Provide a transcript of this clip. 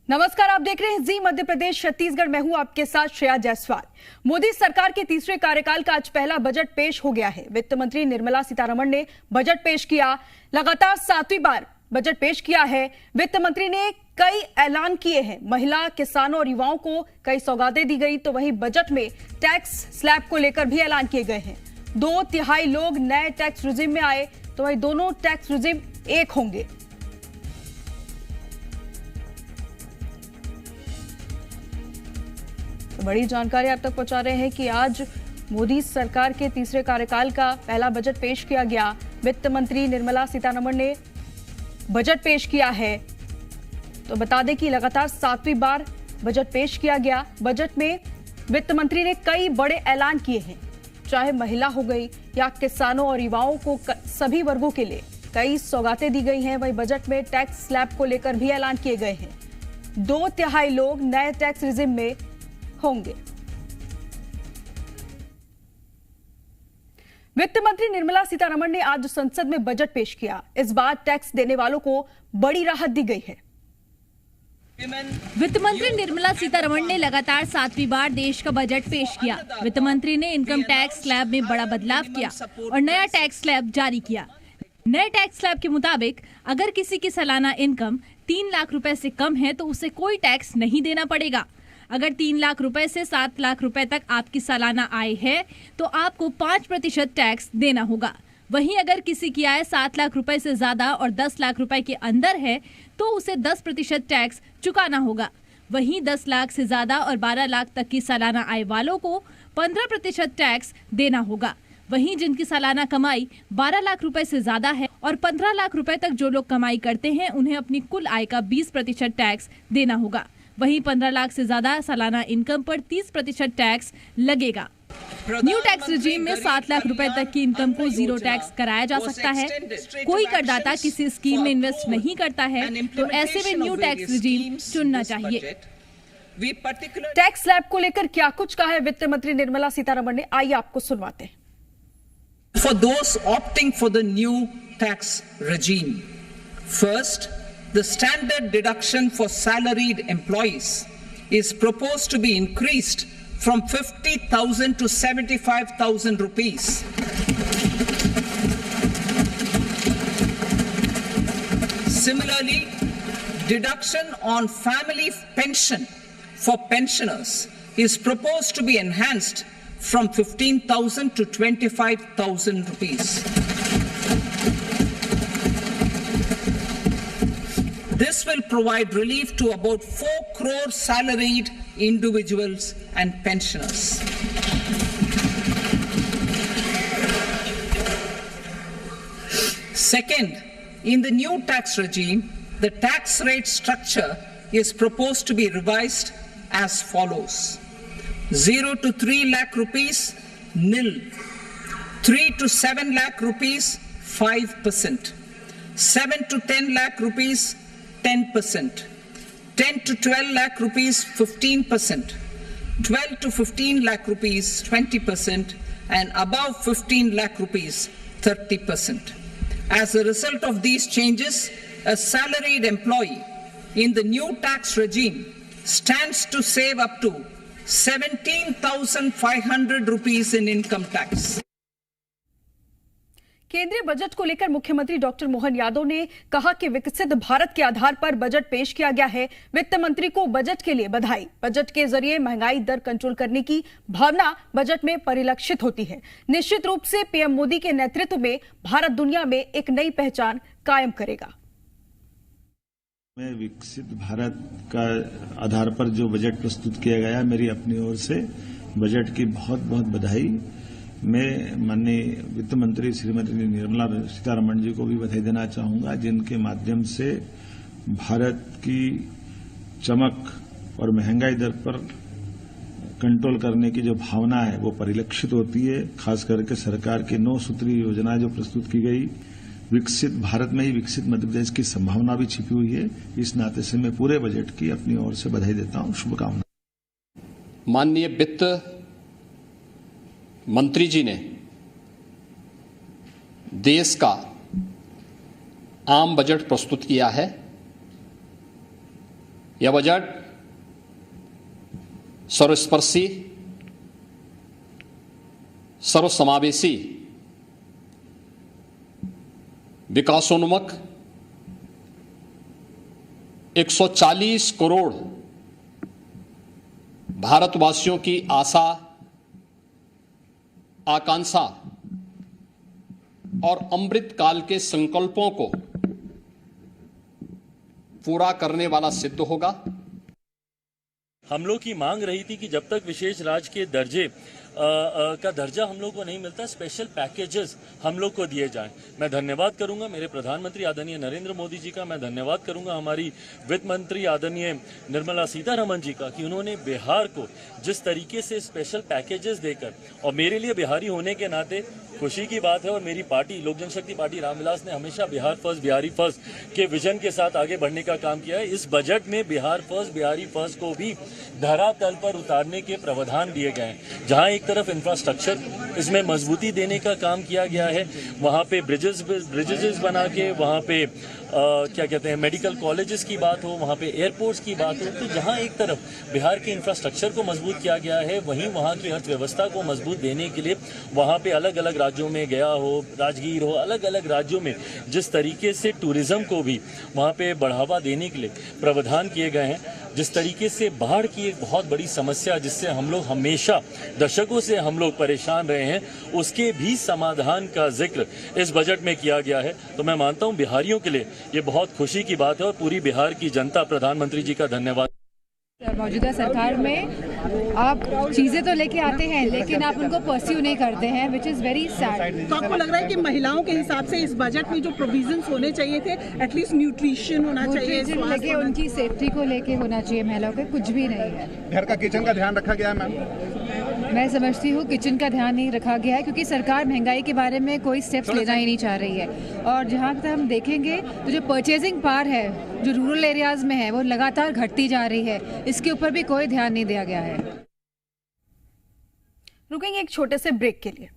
नमस्कार, आप देख रहे हैं जी मध्य प्रदेश छत्तीसगढ़। मैं हूं आपके साथ श्रेया जायसवाल। मोदी सरकार के तीसरे कार्यकाल का आज पहला बजट पेश हो गया है। वित्त मंत्री निर्मला सीतारमण ने बजट पेश किया। लगातार 7वीं बार बजट पेश किया है। वित्त मंत्री ने कई ऐलान किए हैं। महिला, किसानों और युवाओं को कई सौगातें दी गई। तो वहीं बजट में टैक्स स्लैब को लेकर भी ऐलान किए गए हैं। 2/3 लोग नए टैक्स रिजिम में आए, तो वहीं दोनों टैक्स रिजिम एक होंगे। बड़ी जानकारी आप तक पहुंचा रहे हैं कि आज मोदी सरकार के तीसरे कार्यकाल का पहला बजट पेश किया गया। वित्त मंत्री निर्मला सीतारमण ने बजट पेश किया है। तो बता दें कि लगातार 7वीं बार बजट पेश किया गया। बजट में वित्त मंत्री ने कई बड़े ऐलान किए हैं, चाहे महिला हो गई या किसानों और युवाओं को, सभी वर्गों के लिए कई सौगातें दी गई हैं। वहीं बजट में टैक्स स्लैब को लेकर भी ऐलान किए गए हैं। 2/3 लोग नए टैक्स रिजिम में होंगे। वित्त मंत्री निर्मला सीतारमण ने आज संसद में बजट पेश किया। इस बार टैक्स देने वालों को बड़ी राहत दी गई है। वित्त मंत्री निर्मला सीतारमण ने लगातार 7वीं बार देश का बजट पेश किया। वित्त मंत्री ने इनकम टैक्स स्लैब में बड़ा बदलाव किया और नया टैक्स स्लैब जारी किया। नए टैक्स स्लैब के मुताबिक अगर किसी की सालाना इनकम 3 लाख रुपए से कम है तो उसे कोई टैक्स नहीं देना पड़ेगा। अगर 3 लाख रुपए से 7 लाख रुपए तक आपकी सालाना आय है तो आपको 5% टैक्स देना होगा। वहीं अगर किसी की आय 7 लाख रुपए से ज्यादा और 10 लाख रुपए के अंदर है तो उसे 10% टैक्स चुकाना होगा। वहीं 10 लाख से ज्यादा और 12 लाख तक की सालाना आय वालों को 15% टैक्स देना होगा। वहीं जिनकी सालाना कमाई 12 लाख रुपए से ज्यादा है और 15 लाख रुपए तक जो लोग कमाई करते हैं उन्हें अपनी कुल आय का 20% टैक्स देना होगा। वहीं 15 लाख से ज्यादा सालाना इनकम पर 30% टैक्स लगेगा। न्यू टैक्स रिजीम में 7 लाख रुपए तक की इनकम को जीरो टैक्स कराया जा सकता है। कोई करदाता किसी स्कीम में इन्वेस्ट नहीं करता है तो ऐसे में न्यू टैक्स रिजीम चुनना चाहिए। टैक्स स्लैब को लेकर क्या कुछ कहा है वित्त मंत्री निर्मला सीतारमण ने, आइए आपको सुनवाते हैं। For those opting for the new tax regime, first, the standard deduction for salaried employees is proposed to be increased from 50,000 to 75,000 rupees. Similarly, deduction on family pension for pensioners is proposed to be enhanced from 15,000 to 25,000 rupees. This will provide relief to about 4 crore salaried individuals and pensioners. Second, in the new tax regime, the tax rate structure is proposed to be revised as follows. 0 to 3 lakh rupees, nil. 3 to 7 lakh rupees, 5%. 7 to 10 lakh rupees, 10%. 10 to 12 lakh rupees, 15%. 12 to 15 lakh rupees, 20%. And above 15 lakh rupees, 30%. As a result of these changes, a salaried employee in the new tax regime stands to save up to 17,500 rupees in income tax. केंद्रीय budget को लेकर मुख्यमंत्री doctor Mohan Yadav ने कहा कि विकसित भारत के आधार पर बजट पेश किया गया है। वित्त मंत्री को बजट के लिए बधाई। बजट के जरिए महंगाई दर कंट्रोल करने की भावना बजट में परिलक्षित होती है। निश्चित रूप से पीएम मोदी के नेतृत्व में भारत दुनिया में एक नई पहचान कायम करेगा। में विकसित भारत का आधार पर जो बजट प्रस्तुत किया गया, मेरी अपनी ओर से बजट की बहुत बहुत बधाई। मैं माननीय वित्त मंत्री श्रीमती निर्मला सीतारमण जी को भी बधाई देना चाहूंगा, जिनके माध्यम से भारत की चमक और महंगाई दर पर कंट्रोल करने की जो भावना है वो परिलक्षित होती है। खास करके सरकार की 9 सूत्रीय योजना जो प्रस्तुत की गई, विकसित भारत में ही विकसित मध्य प्रदेश की संभावना भी छिपी हुई है। इस नाते से मैं पूरे बजट की अपनी ओर से बधाई देता हूं, शुभकामनाएं। माननीय वित्त मंत्री जी ने देश का आम बजट प्रस्तुत किया है। यह बजट सर्वस्पर्शी, सर्वसमावेशी, विकासोन्मुख 140 करोड़ भारतवासियों की आशा, आकांक्षा और अमृत काल के संकल्पों को पूरा करने वाला सिद्ध होगा। हम लोग की मांग रही थी कि जब तक विशेष राज्य के दर्जे का दर्जा हम लोग को नहीं मिलता, स्पेशल पैकेजेस हम लोग को दिए जाएं। मैं धन्यवाद करूंगा मेरे प्रधानमंत्री आदरणीय नरेंद्र मोदी जी का, मैं धन्यवाद करूंगा हमारी वित्त मंत्री आदरणीय निर्मला सीतारमण जी का कि उन्होंने बिहार को जिस तरीके से स्पेशल पैकेजेस देकर, और मेरे लिए बिहारी होने के नाते खुशी की बात है, और मेरी पार्टी लोक जनशक्ति पार्टी रामविलास ने हमेशा बिहार फर्स्ट बिहारी फर्स्ट के विजन के साथ आगे बढ़ने का काम किया है। इस बजट में बिहार फर्स्ट बिहारी फर्स्ट को भी धरातल पर उतारने के प्रावधान दिए गए हैं। जहां एक तरफ इंफ्रास्ट्रक्चर इसमें मजबूती देने का काम किया गया है, वहां पे ब्रिजेस बना के, वहां पे क्या कहते हैं मेडिकल कॉलेजेस की बात हो, वहाँ पे एयरपोर्ट्स की बात हो, तो जहाँ एक तरफ बिहार के इंफ्रास्ट्रक्चर को मजबूत किया गया है, वहीं वहाँ की अर्थव्यवस्था को मजबूत देने के लिए वहाँ पे अलग अलग राज्यों में गया हो, राजगीर हो, अलग अलग राज्यों में जिस तरीके से टूरिज्म को भी वहाँ पे बढ़ावा देने के लिए प्रावधान किए गए हैं, जिस तरीके से बाढ़ की एक बहुत बड़ी समस्या जिससे हम लोग हमेशा दशकों से हम लोग परेशान रहे हैं, उसके भी समाधान का जिक्र इस बजट में किया गया है। तो मैं मानता हूँ बिहारियों के लिए ये बहुत खुशी की बात है और पूरी बिहार की जनता प्रधानमंत्री जी का धन्यवाद। मौजूदा सरकार में आप चीज़ें तो लेके आते हैं लेकिन आप उनको परस्यू नहीं करते हैं, विच इज़ वेरी सैड। तो आपको लग रहा है कि महिलाओं के हिसाब से इस बजट में जो प्रोविजंस होने चाहिए थे, एटलीस्ट न्यूट्रिशन होना चाहिए, लेके उनकी सेफ्टी को लेके होना चाहिए, महिलाओं के कुछ भी नहीं है। घर का किचन का ध्यान रखा गया है मैम? मैं समझती हूँ किचन का ध्यान नहीं रखा गया है क्योंकि सरकार महंगाई के बारे में कोई स्टेप्स लेना ही नहीं चाह रही है। और जहाँ तक हम देखेंगे तो जो परचेजिंग पावर है जो रूरल एरियाज में है वो लगातार घटती जा रही है, इसके ऊपर भी कोई ध्यान नहीं दिया गया है। रुकेंगे एक छोटे से ब्रेक के लिए।